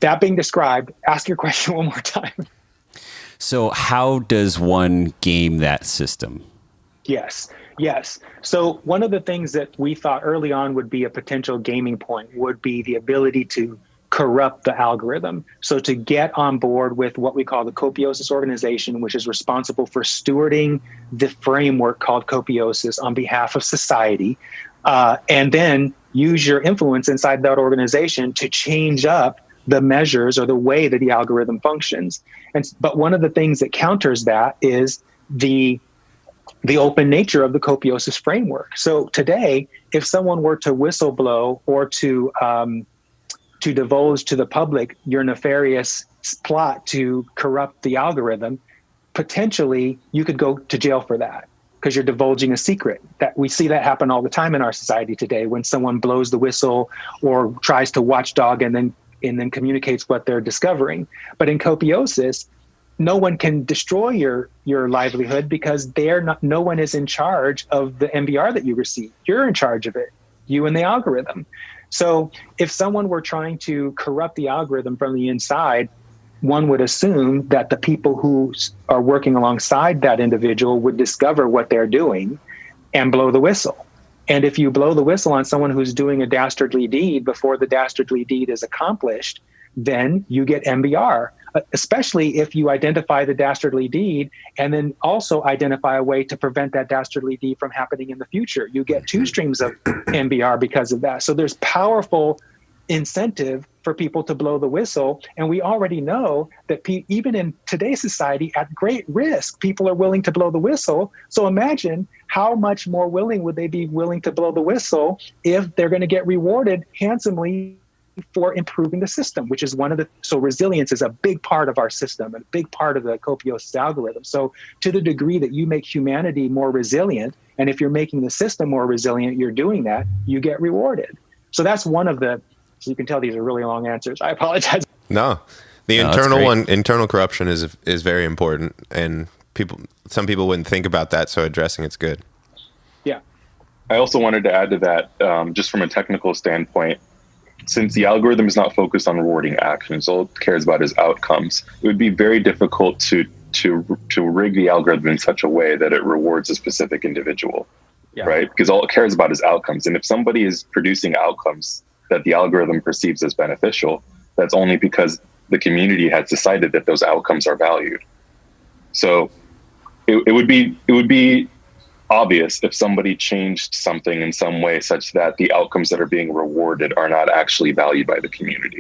That being described, ask your question one more time. So how does one game that system? Yes, yes. So one of the things that we thought early on would be a potential gaming point would be the ability to corrupt the algorithm. So to get on board with what we call the Copiosis organization, which is responsible for stewarding the framework called Copiosis on behalf of society, and then use your influence inside that organization to change up the measures or the way that the algorithm functions. But one of the things that counters that is the open nature of the Copiosis framework. So today, if someone were to whistleblow or to divulge to the public your nefarious plot to corrupt the algorithm, potentially you could go to jail for that because you're divulging a secret. That we see that happen all the time in our society today when someone blows the whistle or tries to watchdog and then communicates what they're discovering. But in Copiosis, no one can destroy your livelihood because no one is in charge of the MBR that you receive. You're in charge of it, you and the algorithm. So if someone were trying to corrupt the algorithm from the inside, one would assume that the people who are working alongside that individual would discover what they're doing and blow the whistle. And if you blow the whistle on someone who's doing a dastardly deed before the dastardly deed is accomplished, then you get MBR, especially if you identify the dastardly deed and then also identify a way to prevent that dastardly deed from happening in the future. You get 2 streams of MBR because of that. So there's powerful incentive for people to blow the whistle. And we already know that even in today's society, at great risk, people are willing to blow the whistle. So imagine how much more willing to blow the whistle if they're going to get rewarded handsomely for improving the system, which is so resilience is a big part of our system, a big part of the Copiosis algorithm. So to the degree that you make humanity more resilient, and if you're making the system more resilient, you're doing that, you get rewarded. So that's one of the, so you can tell these are really long answers. I apologize. No, internal corruption is very important, and some people wouldn't think about that. So addressing it's good. Yeah. I also wanted to add to that, just from a technical standpoint, since the algorithm is not focused on rewarding actions, all it cares about is outcomes, it would be very difficult to rig the algorithm in such a way that it rewards a specific individual, right? Because all it cares about is outcomes. And if somebody is producing outcomes that the algorithm perceives as beneficial, that's only because the community has decided that those outcomes are valued. So it would be obvious if somebody changed something in some way such that the outcomes that are being rewarded are not actually valued by the community.